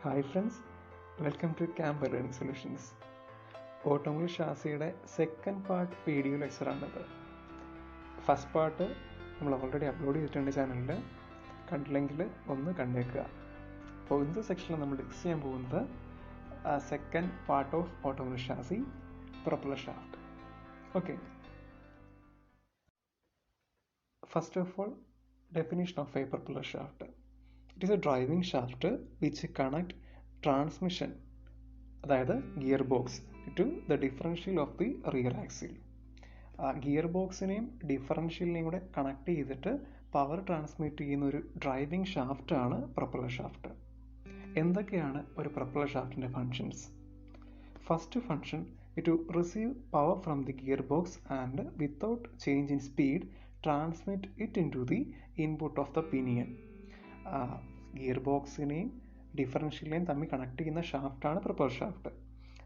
Hi friends, welcome to Camp Learning Solutions. Automobile ഷാസിയുടെ second part video ലെക്ചറാണിത്. First part നമ്മൾ already upload ചെയ്തിട്ടുണ്ട് ചാനലിൽ. കണ്ടില്ലെങ്കിൽ ഒന്ന് കണ്ടേക്കുക. അപ്പോൾ ഇന്നത്തെ സെക്ഷനിൽ നമ്മൾ ഡിസ്കസ് ചെയ്യാൻ പോകുന്നത് second part of automobile chassis, propeller shaft. Okay, first of all, definition of a propeller shaft. It is a driving shaft which connect transmission, അതായത് gear box, to the differential of the rear axle. Gear ബോക്സിനെയും ഡിഫറൻഷ്യലിനെയും കൂടെ connect ചെയ്തിട്ട് power transmit ചെയ്യുന്ന ഒരു driving ഷാഫ്റ്റാണ് propeller shaft. എന്തൊക്കെയാണ് ഒരു propeller ഷാഫ്റ്റിൻ്റെ functions? First function, to receive power from the gearbox and without change in speed transmit it into the input of the pinion. Gear ബോക്സിനെയും ഡിഫറൻഷ്യലിനെയും തമ്മിൽ കണക്ട് ചെയ്യുന്ന ഷാഫ്റ്റാണ് പ്രൊപ്പല്ലർ ഷാഫ്റ്റ്.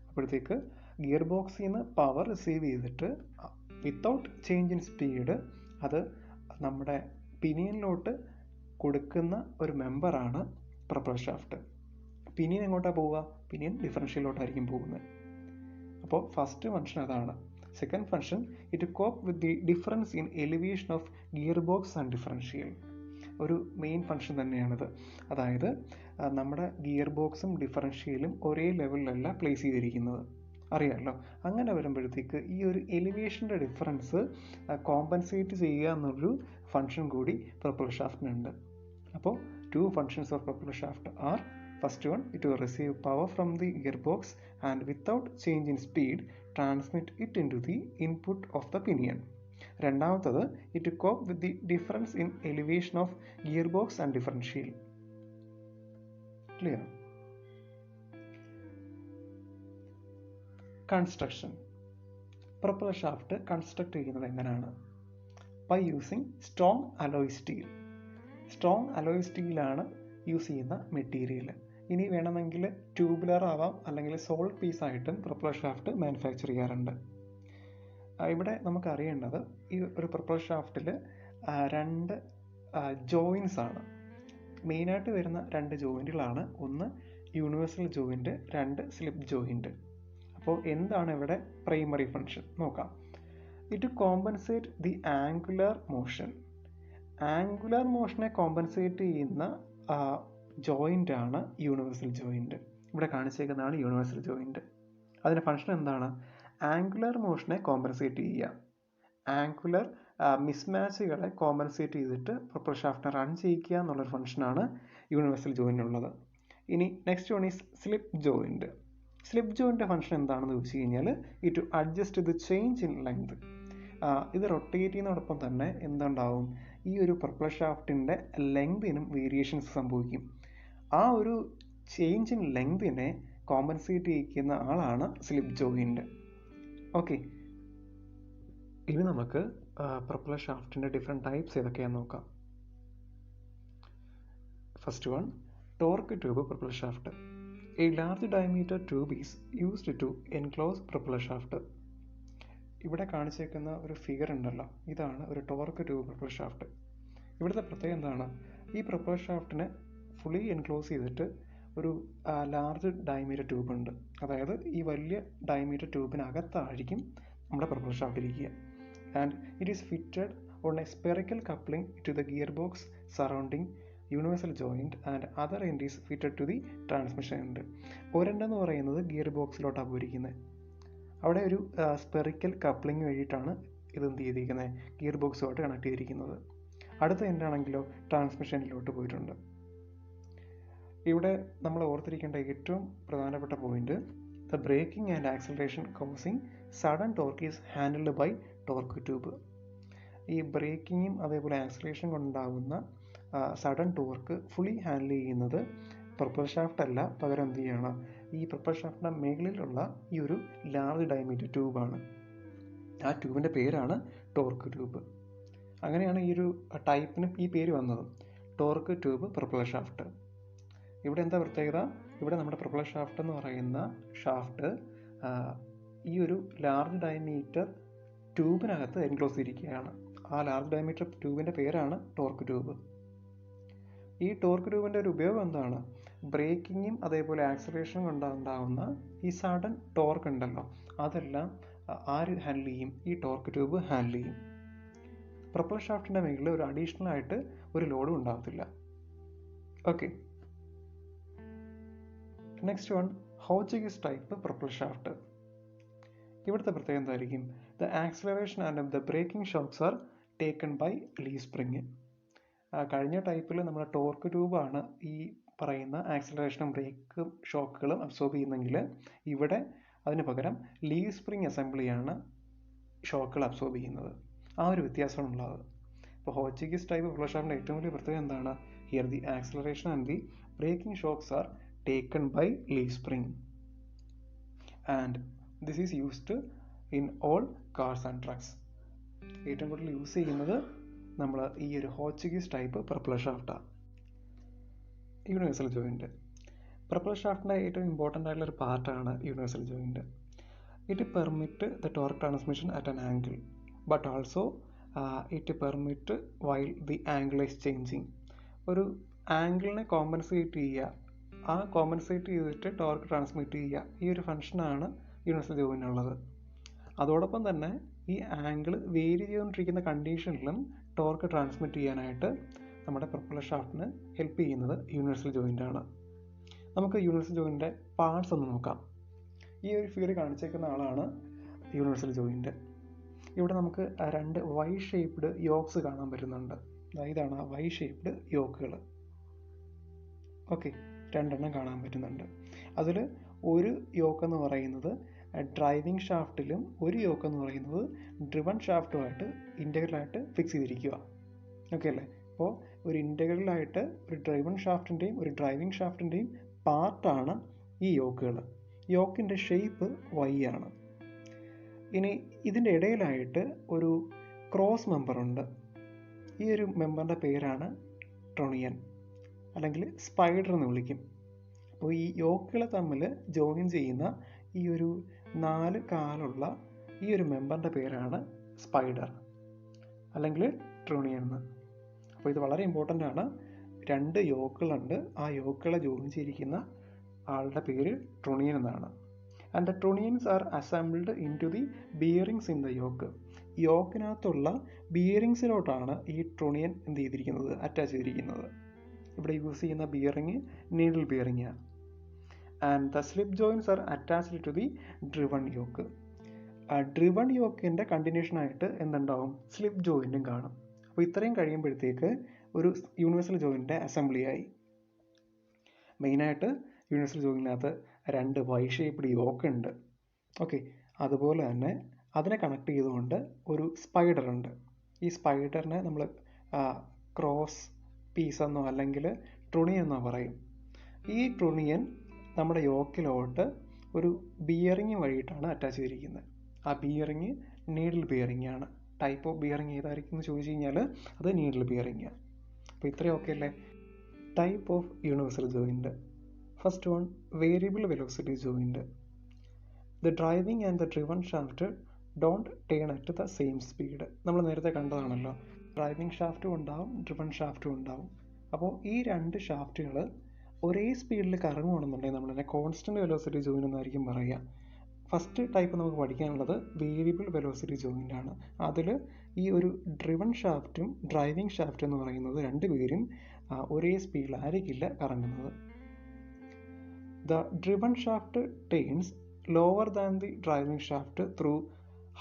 അപ്പോഴത്തേക്ക് ഗിയർ ബോക്സിൽ നിന്ന് പവർ റിസീവ് ചെയ്തിട്ട് വിത്തൗട്ട് ചേഞ്ച് ഇൻ സ്പീഡ് അത് നമ്മുടെ പിനിയനിലോട്ട് കൊടുക്കുന്ന ഒരു മെമ്പറാണ് പ്രൊപ്പല്ലർ ഷാഫ്റ്റ്. പിനിയൻ എങ്ങോട്ടാണ് പോവുക? പിനിയൻ ഡിഫറൻഷ്യലിലോട്ടായിരിക്കും പോകുന്നത്. അപ്പോൾ ഫസ്റ്റ് ഫങ്ഷൻ അതാണ്. Second function, it cope with the difference in elevation of gear box and differential. ഒരു മെയിൻ ഫങ്ഷൻ തന്നെയാണിത്. അതായത് നമ്മുടെ ഗിയർ ബോക്സും ഡിഫറൻഷ്യലും ഒരേ ലെവലിലല്ല പ്ലേസ് ചെയ്തിരിക്കുന്നത്, അറിയാമല്ലോ. അങ്ങനെ വരുമ്പോഴത്തേക്ക് ഈ ഒരു എലിവേഷൻ്റെ ഡിഫറൻസ് കോമ്പൻസേറ്റ് ചെയ്യുക എന്നൊരു ഫങ്ഷൻ കൂടി പ്രൊപ്പല്ലർ ഷാഫ്റ്റിനുണ്ട്. അപ്പോൾ two functions of propeller shaft are: first one, it will receive power from the gearbox and without change in speed transmit it into the input of the pinion. രണ്ടാമത്തത്, it cope with the difference in elevation of gearbox and differential. Clear? Construction. Propeller shaft construct ചെയ്യുന്നത് എങ്ങനെയാണ്? By using strong alloy steel. Strong alloy steel ആണ് use ചെയ്യുന്ന material. ഇനി വേണമെങ്കിൽ tubular ആവാം, അല്ലെങ്കിൽ solid പീസായിട്ടും propeller shaft manufacture ചെയ്യാറുണ്ട്. ഇവിടെ നമുക്കറിയേണ്ടത്, ഈ ഒരു പ്രൊപ്പല്ലർ ഷാഫ്റ്റിൽ രണ്ട് ജോയിൻസ് ആണ് മെയിനായിട്ട് വരുന്ന. രണ്ട് ജോയിൻറ്റുകളാണ്, ഒന്ന് യൂണിവേഴ്സൽ ജോയിൻറ്റ്, രണ്ട് സ്ലിപ്പ് ജോയിൻറ്റ്. അപ്പോൾ എന്താണ് ഇവിടെ പ്രൈമറി ഫങ്ഷൻ നോക്കാം. It compensate the angular motion. Angular മോഷനെ കോമ്പൻസേറ്റ് ചെയ്യുന്ന ജോയിൻ്റ് ആണ് യൂണിവേഴ്സൽ ജോയിൻറ്റ്. ഇവിടെ കാണിച്ചേക്കുന്നതാണ് യൂണിവേഴ്സൽ ജോയിൻറ്റ്. അതിൻ്റെ ഫങ്ഷൻ എന്താണ്? ആംഗുലർ മോഷനെ കോമ്പൻസേറ്റ് ചെയ്യുക. ആംഗുലർ മിസ്മാച്ചുകളെ കോമ്പൻസേറ്റ് ചെയ്തിട്ട് പ്രൊപ്പല്ലർ ഷാഫ്റ്റിനെ റൺ ചെയ്യിക്കുക എന്നുള്ളൊരു ഫങ്ഷനാണ് യൂണിവേഴ്സൽ ജോയിൻറ്റിനുള്ളത്. ഇനി next one is slip joint. Slip ജോയിൻറ്റിൻ്റെ ഫങ്ഷൻ എന്താണെന്ന് ചോദിച്ചു കഴിഞ്ഞാൽ, it adjust the change in length. ഇത് റൊട്ടേറ്റ് ചെയ്യുന്നതോടൊപ്പം തന്നെ എന്തുണ്ടാവും? ഈ ഒരു പ്രൊപ്പല്ലർ ഷാഫ്റ്റിൻ്റെ ലെങ്തിനും വേരിയേഷൻസ് സംഭവിക്കും. ആ ഒരു ചേഞ്ച് ഇൻ ലെങ്തിനെ കോമ്പൻസേറ്റ് ചെയ്യിക്കുന്ന ആളാണ് സ്ലിപ്പ് ജോയിൻറ്റ്. ഓക്കെ, ഇനി നമുക്ക് പ്രൊപ്പല്ലർ ഷാഫ്റ്റിൻ്റെ ഡിഫറെൻറ്റ് ടൈപ്സ് ഏതൊക്കെയാണെന്ന് നോക്കാം. First one, torque tube propeller shaft. A large diameter tube is used to enclose propeller shaft. ഇവിടെ കാണിച്ചേക്കുന്ന ഒരു ഫിഗർ ഉണ്ടല്ലോ, ഇതാണ് ഒരു ടോർക്ക് ട്യൂബ് പ്രൊപ്പല്ലർ ഷാഫ്റ്റ്. ഇവിടുത്തെ പ്രത്യേകത എന്താണ്? ഈ പ്രൊപ്പല്ലർ ഷാഫ്റ്റിനെ ഫുള്ളി എൻക്ലോസ് ചെയ്തിട്ട് ഒരു ലാർജ് ഡയമീറ്റർ ട്യൂബ് ഉണ്ട്. അതായത് ഈ വലിയ ഡയമീറ്റർ ട്യൂബിനകത്തായിരിക്കും നമ്മുടെ പ്രൊപ്പല്ലർ ഷാഫ്റ്റ് ഇരിക്കുക. And it is fitted on a spherical coupling to the gear box surrounding universal joint and other end is fitted to the transmission end. ഒരെണ്ണെന്ന് പറയുന്നത് ഗിയർ ബോക്സിലോട്ടാണ് പോയിരിക്കുന്നത്. അവിടെ ഒരു സ്പെറിക്കൽ കപ്ലിംഗ് വഴിയിട്ടാണ് ഇത് എന്ത് ചെയ്തിരിക്കുന്നത്? ഗിയർ ബോക്സുമായിട്ട് കണക്ട് ചെയ്തിരിക്കുന്നത്. അടുത്ത എൻഡാണെങ്കിലോ ട്രാൻസ്മിഷനിലോട്ട് പോയിട്ടുണ്ട്. ഇവിടെ നമ്മൾ ഓർത്തിരിക്കേണ്ട ഏറ്റവും പ്രധാനപ്പെട്ട point, the braking and acceleration causing sudden torque is handled by torque tube. ഈ ബ്രേക്കിങ്ങും അതേപോലെ ആക്സിലറേഷൻ കൊണ്ടുണ്ടാകുന്ന സഡൻ ടോർക്ക് ഫുള്ളി ഹാൻഡിൽ ചെയ്യുന്നത് പ്രൊപ്പല്ലർ ഷാഫ്റ്റ് അല്ല, പകരം എന്ത് ചെയ്യണം? ഈ പ്രൊപ്പല്ലർ ഷാഫ്റ്റിൻ്റെ മുകളിലുള്ള ഈ ഒരു ലാർജ് ഡയമീറ്റർ ട്യൂബാണ്. ആ ട്യൂബിൻ്റെ പേരാണ് ടോർക്ക് ട്യൂബ്. അങ്ങനെയാണ് ഈ ഒരു ടൈപ്പിന് ഈ പേര് വന്നത്, ടോർക്ക് ട്യൂബ് പ്രൊപ്പല്ലർ ഷാഫ്റ്റ്. ഇവിടെ എന്താ പ്രത്യേകത? ഇവിടെ നമ്മുടെ പ്രൊപ്പല്ലർ ഷാഫ്റ്റ് എന്ന് പറയുന്ന ഷാഫ്റ്റ് ഈ ഒരു ലാർജ് ഡയമീറ്റർ ട്യൂബിനകത്ത് എൻക്ലോസ് ചെയ്തിരിക്കുകയാണ്. ആ ലാർജ് ഡയമീറ്റർ ട്യൂബിൻ്റെ പേരാണ് ടോർക്ക് ട്യൂബ്. ഈ ടോർക്ക് ട്യൂബിൻ്റെ ഒരു ഉപയോഗം എന്താണ്? ബ്രേക്കിങ്ങും അതേപോലെ ആക്സലറേഷനും കൊണ്ടുണ്ടാകുന്ന ഈ സഡൻ ടോർക്ക് ഉണ്ടല്ലോ, അതെല്ലാം ആര് ഹാൻഡിൽ ചെയ്യും? ഈ ടോർക്ക് ട്യൂബ് ഹാൻഡിൽ ചെയ്യും. പ്രൊപ്പല്ലർ ഷാഫ്റ്റിൻ്റെ മേളിൽ ഒരു അഡീഷണൽ ആയിട്ട് ഒരു ലോഡും ഉണ്ടാകത്തില്ല. Okay, next one Hotchkiss type propeller shaft. ഇവിടുത്തെ പ്രത്യേകത എന്തായിരിക്കും? The acceleration and the braking shocks are taken by leaf spring. കഴിഞ്ഞ ടൈപ്പിൽ നമ്മുടെ ടോർക്ക് ട്യൂബാണ് ഈ പറയുന്ന ആക്സലറേഷനും ബ്രേക്കും ഷോക്കുകളും അബ്സോർബ് ചെയ്യുന്നെങ്കിൽ ഇവിടെ അതിന് പകരം ലീ സ്പ്രിങ് അസംബ്ലിയാണ് ഷോക്കുകൾ അബ്സോർബ് ചെയ്യുന്നത്. ആ ഒരു വ്യത്യാസമാണുള്ളത്. ഇപ്പോൾ ഹോച്ചിഗിസ് ടൈപ്പ് പ്രൊപ്പല്ലർ ഷാഫ്റ്റിൻ്റെ ഏറ്റവും വലിയ പ്രത്യേകത എന്താണ്? Here the acceleration and the braking shocks are taken by leaf spring and this is used in all cars and trucks. ഏറ്റവും കൂടുതൽ യൂസ് ചെയ്യുന്നത് നമ്മൾ ഈ ഒരു ഹോച്ചിഗിസ് ടൈപ്പ് പ്രൊപ്പല്ലർ ഷാഫ്റ്റാണ്. Universal joint. പ്രൊപ്പല്ലർ ഷാഫ്റ്റിൻ്റെ ഏറ്റവും ഇമ്പോർട്ടൻ്റ് ആയിട്ടുള്ള ഒരു പാർട്ടാണ് universal joint. It permit the torque transmission at an angle but also it permit while the angle is changing. ഒരു ആംഗിളിനെ കോമ്പൻസേറ്റ് ചെയ്യുക, ആ കോമ്പൻസേറ്റ് ചെയ്തിട്ട് ടോർക്ക് ട്രാൻസ്മിറ്റ് ചെയ്യുക, ഈ ഒരു ഫംഗ്ഷനാണ് യൂണിവേഴ്സൽ ജോയിനുള്ളത്. അതോടൊപ്പം തന്നെ ഈ ആംഗിൾ വേരി ചെയ്തുകൊണ്ടിരിക്കുന്ന കണ്ടീഷനിലും ടോർക്ക് ട്രാൻസ്മിറ്റ് ചെയ്യാനായിട്ട് നമ്മുടെ പ്രൊപ്പല്ലർ ഷാഫ്റ്റിന് ഹെൽപ്പ് ചെയ്യുന്നത് യൂണിവേഴ്സൽ ജോയിൻ്റ് ആണ്. നമുക്ക് യൂണിവേഴ്സൽ ജോയിൻ്റെ പാർട്സ് ഒന്ന് നോക്കാം. ഈ ഒരു ഫിഗർ കാണിച്ചേക്കുന്ന ആളാണ് യൂണിവേഴ്സൽ ജോയിൻ്റ്. ഇവിടെ നമുക്ക് രണ്ട് വൈ ഷേപ്ഡ് യോക്സ് കാണാൻ പറ്റുന്നുണ്ട്. ഇതാണ് ആ വൈ ഷേപ്ഡ് യോക്കുകൾ. ഓക്കെ, രണ്ടെണ്ണം കാണാൻ പറ്റുന്നുണ്ട്. അതിൽ ഒരു യോക്ക് എന്ന് പറയുന്നത് ഡ്രൈവിംഗ് ഷാഫ്റ്റിലും ഒരു യോക്ക് എന്ന് പറയുന്നത് ഡ്രിവൺ ഷാഫ്റ്റുമായിട്ട് ഇൻ്റഗ്രലായിട്ട് ഫിക്സ് ചെയ്തിരിക്കുക. ഓക്കെ അല്ലേ? അപ്പോൾ ഒരു ഇൻ്റഗ്രലായിട്ട് ഒരു ഡ്രൈവൺ ഷാഫ്റ്റിൻ്റെയും ഒരു ഡ്രൈവിംഗ് ഷാഫ്റ്റിൻ്റെയും പാർട്ടാണ് ഈ യോക്കുകൾ. യോക്കിൻ്റെ ഷേപ്പ് വൈ ആണ്. ഇനി ഇതിൻ്റെ ഇടയിലായിട്ട് ഒരു ക്രോസ് മെമ്പറുണ്ട്. ഈ ഒരു മെമ്പറിൻ്റെ പേരാണ് ട്രോണിയൻ, അല്ലെങ്കിൽ സ്പൈഡർ എന്ന് വിളിക്കും. അപ്പോൾ ഈ യോക്കുകളെ തമ്മിൽ ജോയിൻ ചെയ്യുന്ന ഈ ഒരു 4 കാലുള്ള ഈ ഒരു മെമ്പറിൻ്റെ പേരാണ് സ്പൈഡർ അല്ലെങ്കിൽ ട്രോണിയൻ എന്ന്. അപ്പോൾ ഇത് വളരെ ഇമ്പോർട്ടൻ്റ് ആണ്. 2 യോക്കുകളുണ്ട്, ആ യോക്കുകളെ ജോയിൻ ചെയ്തിരിക്കുന്ന ആളുടെ പേര് ട്രോണിയൻ എന്നാണ്. And the trunnions are assembled into the bearings in the yoke. യോക്കിനകത്തുള്ള ബിയറിങ്സിലോട്ടാണ് ഈ ട്രോണിയൻ എന്ത് ചെയ്തിരിക്കുന്നത്? അറ്റാച്ച് ചെയ്തിരിക്കുന്നത്. ഇവിടെ യൂസ് ചെയ്യുന്ന ബിയറിങ് നീഡിൽ ബിയറിങ് ആണ്. And the slip joints are attached to the driven yoke. Driven യോക്കിൻ്റെ കണ്ടിന്യൂഷനായിട്ട് എന്തുണ്ടാവും? സ്ലിപ്പ് ജോയിൻറ്റും കാണും. അപ്പോൾ ഇത്രയും കഴിയുമ്പോഴത്തേക്ക് ഒരു യൂണിവേഴ്സൽ ജോയിൻ്റെ അസംബ്ലിയായി. മെയിനായിട്ട് യൂണിവേഴ്സൽ ജോയിനകത്ത് 2 വൈ ഷേപ്ഡ് യോക്ക് ഉണ്ട്. ഓക്കെ, അതുപോലെ തന്നെ അതിനെ കണക്ട് ചെയ്തുകൊണ്ട് ഒരു സ്പൈഡർ ഉണ്ട്. ഈ സ്പൈഡറിനെ നമ്മൾ ക്രോസ് പീസ് എന്നോ അല്ലെങ്കിൽ ട്രോണിയൻ എന്നോ പറയും. ഈ ട്രോണിയൻ നമ്മുടെ യോക്കിലോട്ട് ഒരു ബിയറിങ് വഴിയിട്ടാണ് അറ്റാച്ച് ചെയ്തിരിക്കുന്നത്. ആ ബിയറിങ് നീഡിൽ ബിയറിങ് ആണ്. ടൈപ്പ് ഓഫ് ബിയറിങ് ഏതായിരിക്കും എന്ന് ചോദിച്ചു കഴിഞ്ഞാൽ അത് നീഡിൽ ബിയറിങ് ആണ്. അപ്പോൾ ഇത്രയും ഓക്കെ അല്ലേ? Type of universal joint. First one, variable velocity joint. The driving and the driven shaft don't turn at the same speed. നമ്മൾ നേരത്തെ കണ്ടതാണല്ലോ, ഡ്രൈവിംഗ് ഷാഫ്റ്റും ഉണ്ടാവും ഡ്രിവൺ ഷാഫ്റ്റും ഉണ്ടാവും. അപ്പോൾ ഈ 2 ഷാഫ്റ്റുകൾ ഒരേ സ്പീഡിൽ കറങ്ങുകയാണെന്നുണ്ടെങ്കിൽ നമ്മളതിനെ കോൺസ്റ്റൻറ്റ് വെലോസിറ്റി ജോയിൻ എന്നായിരിക്കും പറയുക. ഫസ്റ്റ് ടൈപ്പ് നമുക്ക് പഠിക്കാനുള്ളത് വേരിയബിൾ വെലോസിറ്റി ജോയിൻ്റ് ആണ്. അതിൽ ഈ ഒരു ഡ്രിവൺ ഷാഫ്റ്റും ഡ്രൈവിംഗ് ഷാഫ്റ്റും എന്ന് പറയുന്നത് 2 പേരും ഒരേ സ്പീഡിലായിരിക്കില്ല കറങ്ങുന്നത്. The driven shaft turns lower than the driving shaft through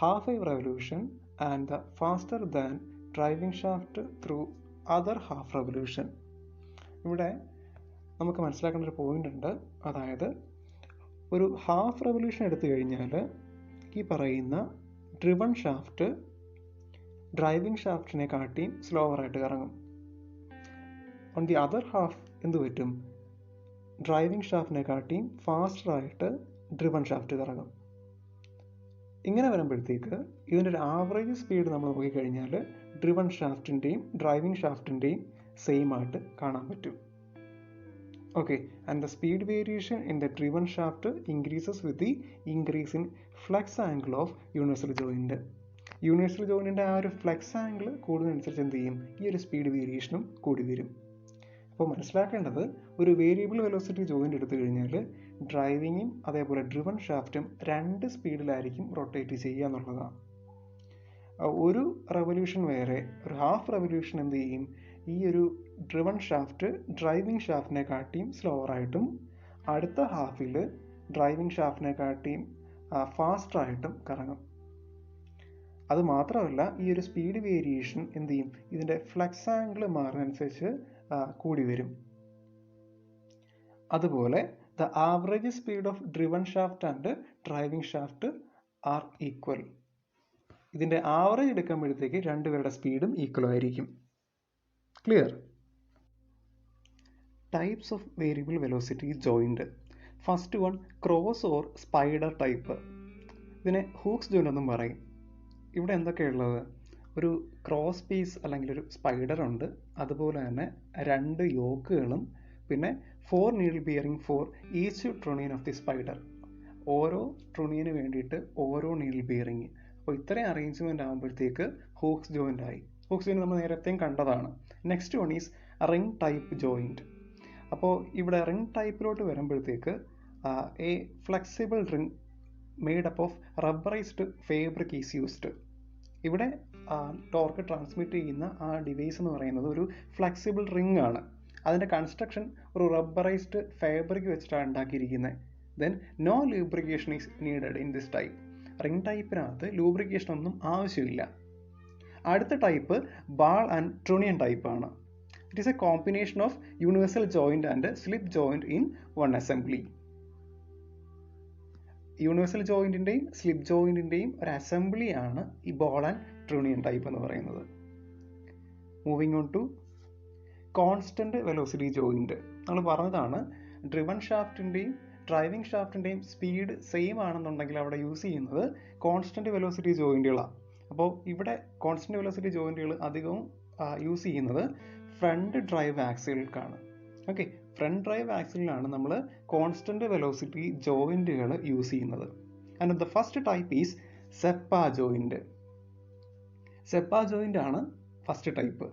half a revolution and the faster than driving shaft through other half revolution. ഇവിടെ നമുക്ക് മനസ്സിലാക്കേണ്ട ഒരു പോയിന്റ് ഉണ്ട്. അതായത് ഒരു ഹാഫ് റെവല്യൂഷൻ എടുത്തു കഴിഞ്ഞാൽ ഈ പറയുന്ന ഡ്രിവൺ ഷാഫ്റ്റ് ഡ്രൈവിംഗ് ഷാഫ്റ്റിനെ കാട്ടിയും സ്ലോവറായിട്ട് കറങ്ങും. ഓൺ ദി അതർ ഹാഫ് എന്ത് പറ്റും? ഡ്രൈവിംഗ് ഷാഫ്റ്റിനെ കാട്ടിയും ഫാസ്റ്ററായിട്ട് ഡ്രിവൺ ഷാഫ്റ്റ് കറങ്ങും. ഇങ്ങനെ വരുമ്പോഴത്തേക്ക് ഇതിൻ്റെ ഒരു ആവറേജ് സ്പീഡ് നമ്മൾ നോക്കിക്കഴിഞ്ഞാൽ ഡ്രിവൺ ഷാഫ്റ്റിൻ്റെയും ഡ്രൈവിംഗ് ഷാഫ്റ്റിൻ്റെയും സെയിം ആയിട്ട് കാണാൻ പറ്റും. Okay, and the speed variation in the driven shaft increases with the increase in flex angle of universal joint. Universal ജോയിൻറ്റിൻ്റെ ആ ഒരു ഫ്ലക്സ് ആംഗിൾ കൂടുന്നതനുസരിച്ച് എന്ത് ചെയ്യും? ഈ ഒരു സ്പീഡ് വേരിയേഷനും കൂടി വരും. അപ്പോൾ മനസ്സിലാക്കേണ്ടത് ഒരു വേരിയബിൾ വെലോസിറ്റി ജോയിൻ്റ് എടുത്തു കഴിഞ്ഞാൽ ഡ്രൈവിങ്ങും അതേപോലെ ഡ്രിവൺ ഷാഫ്റ്റും 2 സ്പീഡിലായിരിക്കും റൊട്ടേറ്റ് ചെയ്യുക എന്നുള്ളതാണ്. ഒരു റെവല്യൂഷൻ വേറെ, ഒരു ഹാഫ് റെവല്യൂഷൻ എന്ത് ചെയ്യും, ഈ ഒരു ഡ്രിവൺ ഷാഫ്റ്റ് ഡ്രൈവിംഗ് ഷാഫ്റ്റിനെ കാട്ടിയും സ്ലോവറായിട്ടും അടുത്ത ഹാഫിൽ ഡ്രൈവിംഗ് ഷാഫ്റ്റിനെ കാട്ടിയും ഫാസ്റ്ററായിട്ടും കറങ്ങും. അതുമാത്രമല്ല ഈ ഒരു സ്പീഡ് വേരിയേഷൻ എന്ത് ചെയ്യും, ഇതിൻ്റെ ഫ്ലക്സ് ആംഗിൾ മാറുന്നതനുസരിച്ച് കൂടി വരും. അതുപോലെ the average speed of driven shaft and driving shaft are equal. ഇതിൻ്റെ ആവറേജ് എടുക്കുമ്പോഴത്തേക്ക് രണ്ടുപേരുടെ സ്പീഡും ഈക്വൽ ആയിരിക്കും. Clear? Types of variable velocity joint. First one cross or spider type. ഇതിനെ ഹൂക്സ് ജോയിൻ്റ് എന്നും പറയും. ഇവിടെ എന്തൊക്കെയുള്ളത്, ഒരു ക്രോസ് പീസ് അല്ലെങ്കിൽ ഒരു സ്പൈഡർ ഉണ്ട്, അതുപോലെ തന്നെ 2 യോക്കുകളും, പിന്നെ 4 needle bearing for each trunnion of the spider. ഓരോ ട്രൊണിയന് വേണ്ടിയിട്ട് ഓരോ നീഡിൽ ബിയറിംഗ്. അപ്പോൾ ഇത്രയും അറേഞ്ച്മെൻ്റ് ആകുമ്പോഴത്തേക്ക് ഹൂക്സ് ജോയിൻ്റ് ആയി. ഹൂക്സ് ജോയിൻ്റ് നമ്മൾ നേരത്തെയും കണ്ടതാണ്. Next one is ring type joint. അപ്പോൾ ഇവിടെ റിംഗ് ടൈപ്പിലോട്ട് വരുമ്പോഴത്തേക്ക് A flexible ring made up of rubberised fabric is used. ഇവിടെ ടോർക്ക് ട്രാൻസ്മിറ്റ് ചെയ്യുന്ന ആ ഡിവൈസ് എന്ന് പറയുന്നത് ഒരു ഫ്ലെക്സിബിൾ റിംഗ് ആണ്. അതിൻ്റെ കൺസ്ട്രക്ഷൻ ഒരു റബ്ബറൈസ്ഡ് ഫാബ്രിക് വെച്ചിട്ടാണ് ഉണ്ടാക്കിയിരിക്കുന്നത്. Then no lubrication is needed in this type. Ring ടൈപ്പിനകത്ത് ലൂബ്രിക്കേഷൻ ഒന്നും ആവശ്യമില്ല. അടുത്ത ടൈപ്പ് ബാൾ ആൻഡ് ട്രൊണിയൻ ടൈപ്പാണ്. It is a combination of universal joint and slip joint in one assembly. Universal ജോയിൻറ്റിൻ്റെയും slip ജോയിൻറ്റിൻ്റെയും ഒരു അസംബ്ലിയാണ് ഈ ബോൾ ആൻഡ് ട്രൊണിയൻ ടൈപ്പ് എന്ന് പറയുന്നത്. Moving on to constant velocity joint. നമ്മൾ പറഞ്ഞതാണ് ഡ്രിവൺ ഷാഫ്റ്റിൻ്റെയും ഡ്രൈവിംഗ് ഷാഫ്റ്റിൻ്റെയും സ്പീഡ് സെയിം ആണെന്നുണ്ടെങ്കിൽ അവിടെ യൂസ് ചെയ്യുന്നത് കോൺസ്റ്റൻറ്റ് വെലോസിറ്റി ജോയിൻറ്റുകളാണ്. അപ്പോൾ ഇവിടെ കോൺസ്റ്റൻറ്റ് വെലോസിറ്റി ജോയിൻറ്റുകൾ അധികവും യൂസ് ചെയ്യുന്നത് ഫ്രണ്ട് ഡ്രൈവ് ആക്സിലുകൾക്കാണ്. ഓക്കെ, ഫ്രണ്ട് ഡ്രൈവ് ആക്സിലാണ് നമ്മൾ കോൺസ്റ്റൻറ്റ് വെലോസിറ്റി ജോയിൻറ്റുകൾ യൂസ് ചെയ്യുന്നത്. And the first type is Rzeppa joint. Rzeppa joint ആണ് first type.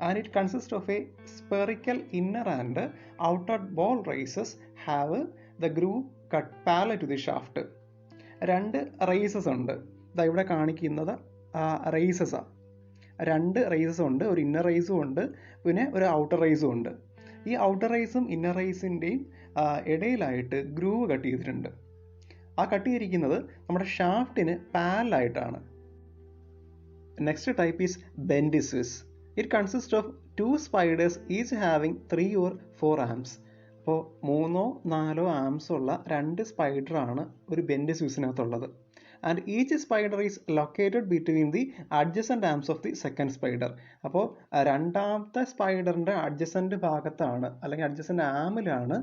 And it consist of a spherical inner and outer ball races have the groove cut parallel to the shaft. 2 races ഉണ്ട്. ഇതാ ഇവിടെ കാണിക്കുന്നത് റേസസാണ്. 2 races ഉണ്ട്. ഒരു inner റേസും ഉണ്ട്, പിന്നെ ഒരു ഔട്ടർ റേസും ഉണ്ട്. ഈ ഔട്ടർ റേസും ഇന്നർ റേസിൻ്റെയും ഇടയിലായിട്ട് ഗ്രൂവ് കട്ട് ചെയ്തിട്ടുണ്ട്. ആ കട്ട് ചെയ്തിരിക്കുന്നത് നമ്മുടെ ഷാഫ്റ്റിന് പാരലായിട്ടാണ്. Next type is Bendix Weiss. It consist of 2 spiders each having 3 or 4 arms. അപ്പോൾ 3 or 4 ആംസ് ഉള്ള 2 സ്പൈഡറാണ് ഒരു ബെൻഡ് സ്വിസിനകത്തുള്ളത്. And each spider is located between the adjacent arms of the second spider. അപ്പോൾ രണ്ടാമത്തെ സ്പൈഡറിൻ്റെ അഡ്ജസൻറ്റ് ഭാഗത്താണ് അല്ലെങ്കിൽ അഡ്ജസൻറ്റ് ആമിലാണ്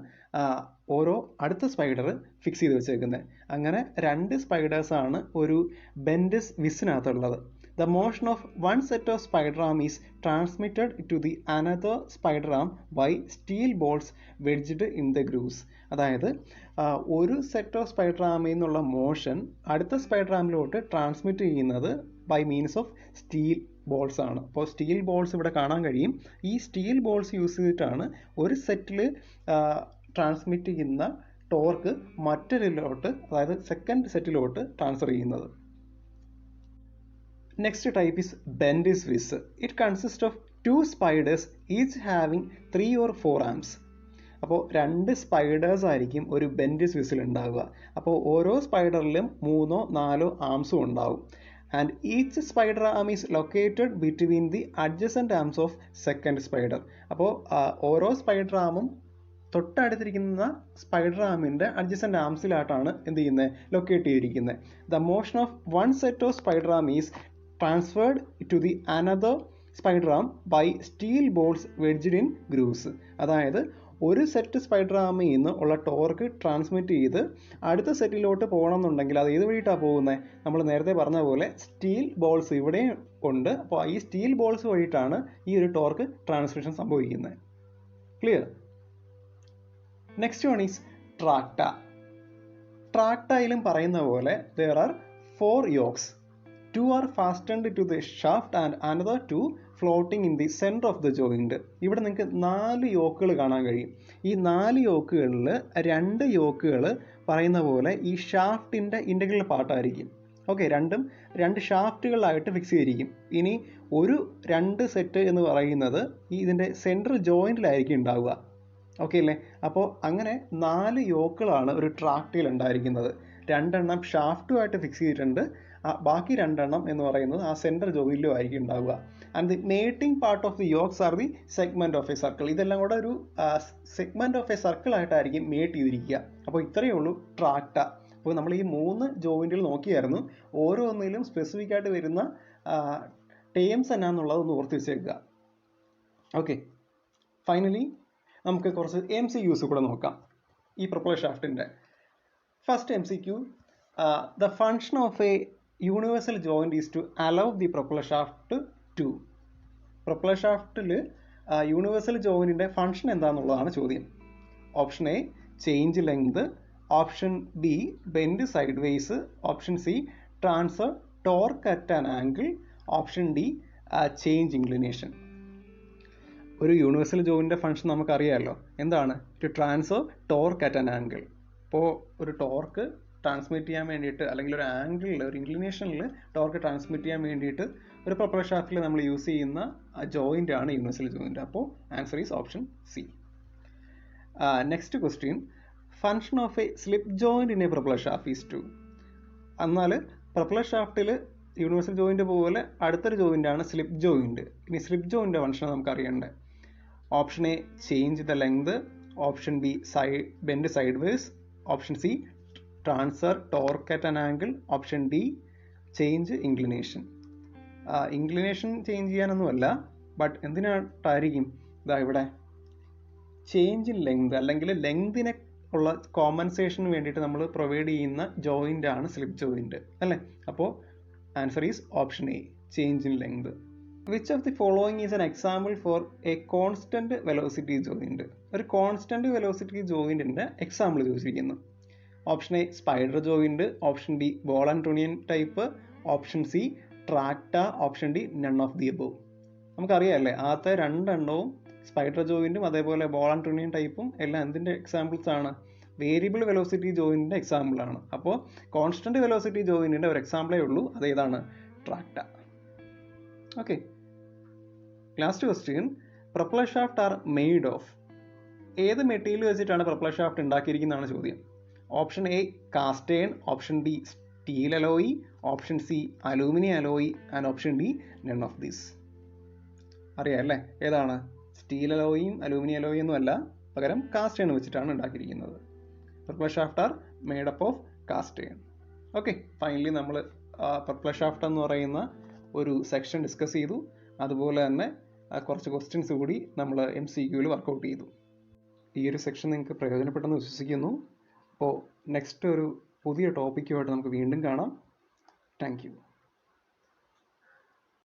ഓരോ അടുത്ത സ്പൈഡർ ഫിക്സ് ചെയ്ത് വെച്ചേക്കുന്നത്. അങ്ങനെ 2 സ്പൈഡേഴ്സാണ് ഒരു Bendix സ്വിസിനകത്തുള്ളത്. The motion of one set of spider arm is transmitted to the another spider arm by steel bolts wedged in the grooves. അതായത് ഒരു സെറ്റ് ഓഫ് സ്പൈഡർ ആമിൽ നിന്നുള്ള മോഷൻ അടുത്ത സ്പൈഡർ ആമിലോട്ട് ട്രാൻസ്മിറ്റ് ചെയ്യുന്നത് by means of steel balls ആണ്. അപ്പോൾ steel balls ഇവിടെ കാണാൻ കഴിയും. ഈ സ്റ്റീൽ ബോൾസ് യൂസ് ചെയ്തിട്ടാണ് ഒരു സെറ്റിൽ ട്രാൻസ്മിറ്റ് ചെയ്യുന്ന ടോർക്ക് മറ്റൊരിലോട്ട്, അതായത് സെക്കൻഡ് സെറ്റിലോട്ട് ട്രാൻസ്ഫർ ചെയ്യുന്നത്. Next type is bend Swiss. It consists of 2 spiders each having 3 or 4 arms. അപ്പോൾ 2 സ്പൈഡേഴ്സ് ആയിരിക്കും ഒരു ബെൻഡ് സ്വിസിൽ ഉണ്ടാവുക. അപ്പോൾ ഓരോ സ്പൈഡറിലും 3 or 4 ആംസും ഉണ്ടാവും. And each spider arm is located between the adjacent arms of second spider. അപ്പോൾ ഓരോ സ്പൈഡർ ആമും തൊട്ടടുത്തിരിക്കുന്ന സ്പൈഡർ ആമിൻ്റെ അഡ്ജസൻറ്റ് ആംസിലായിട്ടാണ് എന്ത് ചെയ്യുന്നത്, ലൊക്കേറ്റ് ചെയ്തിരിക്കുന്നത്. The motion of one set of spider arm is transferred to the another spider arm by steel bolts wedged in grooves. അതായത് ഒരു സെറ്റ് സ്പൈഡർ ആമിൽ നിന്ന് ഉള്ള ടോർക്ക് ട്രാൻസ്മിറ്റ് ചെയ്ത് അടുത്ത സെറ്റിലോട്ട് പോകണമെന്നുണ്ടെങ്കിൽ അത് ഏത് വഴിയിട്ടാണ് പോകുന്നത്, നമ്മൾ നേരത്തെ പറഞ്ഞ പോലെ സ്റ്റീൽ ബോൾസ് ഇവിടെയും ഉണ്ട്. അപ്പോൾ ഈ സ്റ്റീൽ ബോൾസ് വഴിയിട്ടാണ് ഈ ഒരു ടോർക്ക് ട്രാൻസ്മിഷൻ സംഭവിക്കുന്നത്. Clear? Next one is Tracta. ട്രാക്ടയിലും പറയുന്ന പോലെ there are 4 yokes. 2 are fastened to the shaft and another 2 floating in the centre of the joint. ഇവിടെ നിങ്ങൾക്ക് 4 യോക്കുകൾ കാണാൻ കഴിയും. ഈ 4 യോക്കുകളിൽ 2 യോക്കുകൾ പറയുന്ന പോലെ ഈ ഷാഫ്റ്റിൻ്റെ ഇൻ്റഗ്രൽ പാർട്ടായിരിക്കും. ഓക്കെ, രണ്ടും 2 ഷാഫ്റ്റുകളായിട്ട് ഫിക്സ് ചെയ്തിരിക്കും. ഇനി ഒരു 2 സെറ്റ് എന്ന് പറയുന്നത് ഇതിൻ്റെ സെൻറ്റർ ജോയിൻറ്റിലായിരിക്കും ഉണ്ടാവുക. ഓക്കെ അല്ലേ? അപ്പോൾ അങ്ങനെ 4 യോക്കുകളാണ് ഒരു ട്രാക്റ്റിൽ ഉണ്ടായിരിക്കുന്നത്. 2 എണ്ണം ഷാഫ്റ്റുമായിട്ട് ഫിക്സ് ചെയ്തിട്ടുണ്ട്, ബാക്കി 2 എണ്ണം എന്ന് പറയുന്നത് ആ സെൻറ്റർ ജോയിൻറ്റിലും ആയിരിക്കും ഉണ്ടാവുക. And the mating part of the yolks are the segment of A circle. ഇതെല്ലാം കൂടെ ഒരു സെഗ്മെൻറ്റ് ഓഫ് എ സർക്കിൾ ആയിട്ടായിരിക്കും മേറ്റ് ചെയ്തിരിക്കുക. അപ്പോൾ ഇത്രയേ ഉള്ളൂ ട്രാക്റ്റ. അപ്പോൾ നമ്മൾ ഈ 3 ജോയിൻറ്റുകൾ നോക്കിയായിരുന്നു. ഓരോന്നിലും സ്പെസിഫിക് ആയിട്ട് വരുന്ന ടേംസ് എന്നാന്നുള്ളതൊന്ന് ഓർത്ത് വെച്ചേക്കുക. ഓക്കെ, ഫൈനലി നമുക്ക് കുറച്ച് MCQs കൂടെ നോക്കാം ഈ പ്രൊപ്പല്ലർ ഷാഫ്റ്റിൻ്റെ. First MCQ, the function of a universal joint is to allow the propeller shaft to. Propeller ഷാഫ്റ്റിൽ യൂണിവേഴ്സൽ ജോയിൻറ്റിൻ്റെ ഫങ്ഷൻ എന്താണെന്നുള്ളതാണ് ചോദ്യം. Option A change length, option B bend sideways, option C transfer torque at an angle, option D change inclination. ഒരു universal ജോയിൻ്റെ function നമുക്കറിയാമല്ലോ, എന്താണ്? To transfer torque at an angle. ഇപ്പോൾ ഒരു ടോർക്ക് ട്രാൻസ്മിറ്റ് ചെയ്യാൻ വേണ്ടിയിട്ട്, അല്ലെങ്കിൽ ഒരു ആംഗിളിൽ, ഒരു ഇൻക്ലിനേഷനിൽ ടോർക്ക് ട്രാൻസ്മിറ്റ് ചെയ്യാൻ വേണ്ടിയിട്ട് ഒരു പ്രൊപ്പല്ലർ ഷാഫ്റ്റിൽ നമ്മൾ യൂസ് ചെയ്യുന്ന ജോയിൻ്റ് ആണ് യൂണിവേഴ്സൽ ജോയിൻ്റ്. അപ്പോൾ answer is option C. Next question, function of a slip joint in a propeller shaft is to. എന്നാൽ പ്രൊപ്പല്ലർ ഷാഫ്റ്റിൽ യൂണിവേഴ്സൽ ജോയിൻ്റ് പോലെ അടുത്തൊരു ജോയിൻ്റാണ് സ്ലിപ്പ് ജോയിൻ്റ്. ഇനി സ്ലിപ്പ് ജോയിൻ്റെ ഫങ്ഷൻ നമുക്ക് അറിയേണ്ടത്. Option A change the length, option B bend sideways, option C transfer torque at an angle, option D change inclination. Inclination change ചെയ്യാനൊന്നുമല്ല, ബട്ട് എന്തിനായിട്ടായിരിക്കും? ഇതാ ഇവിടെ ചേഞ്ച് ഇൻ ലെങ്ത്, അല്ലെങ്കിൽ ലെങ്തിനെ ഉള്ള കോമ്പൻസേഷന് വേണ്ടിയിട്ട് നമ്മൾ പ്രൊവൈഡ് ചെയ്യുന്ന ജോയിൻ്റ് ആണ് സ്ലിപ്പ് ജോയിൻ്റ് അല്ലേ? അപ്പോൾ answer is option A, change in length. Which of the following is an example for a constant velocity joint? ഒരു കോൺസ്റ്റന്റ് വെലോസിറ്റി ജോയിൻറ്റിൻ്റെ എക്സാമ്പിൾ ചോദിച്ചിരിക്കുന്നു. Option A spider joint, option B ball and trunnion type, option C Tracta, option D none of the above. നമുക്കറിയാമല്ലേ, ആദ്യത്തെ 2 എണ്ണവും spider ജോയിൻറ്റും അതേപോലെ ball and ട്യൂണിയൻ ടൈപ്പും എല്ലാം എന്തിൻ്റെ എക്സാമ്പിൾസ് ആണ്? വേരിയബിൾ വെലോസിറ്റി ജോയിൻറ്റിൻ്റെ എക്സാമ്പിളാണ്. അപ്പോൾ കോൺസ്റ്റന്റ് വെലോസിറ്റി ജോയിൻറ്റിൻ്റെ ഒരു എക്സാമ്പിളേ ഉള്ളൂ, അതേതാണ്? Tracta. Okay, last question, propeller shaft are made of. ഏത് മെറ്റീരിയൽ വെച്ചിട്ടാണ് പ്രൊപ്പല്ലർ ഷാഫ്റ്റ് ഉണ്ടാക്കിയിരിക്കുന്നതാണ് ചോദ്യം. Option A cast iron, option B steel alloy, option C aluminium alloy, and option D none of these. അറിയാം അല്ലേ, ഏതാണ്? സ്റ്റീൽ അലോയും അലൂമിനിയം അലോയും ഒന്നും അല്ല, പകരം കാസ്റ്റ് അയൺ വെച്ചിട്ടാണ് ഉണ്ടാക്കിയിരിക്കുന്നത്. Propeller shaft are made up of caste iron. Okay, finally നമ്മൾ propeller shaft എന്ന് പറയുന്ന ഒരു സെക്ഷൻ ഡിസ്കസ് ചെയ്തു. അതുപോലെ തന്നെ കുറച്ച് ക്വസ്റ്റ്യൻസ് കൂടി നമ്മൾ MCQയിൽ വർക്കൗട്ട് ചെയ്തു. ഈ ഒരു സെക്ഷൻ നിങ്ങൾക്ക് പ്രയോജനപ്പെട്ടെന്ന് വിശ്വസിക്കുന്നു. അപ്പോൾ നെക്സ്റ്റ് ഒരു പുതിയ ടോപ്പിക്കുമായിട്ട് നമുക്ക് വീണ്ടും കാണാം. Thank you.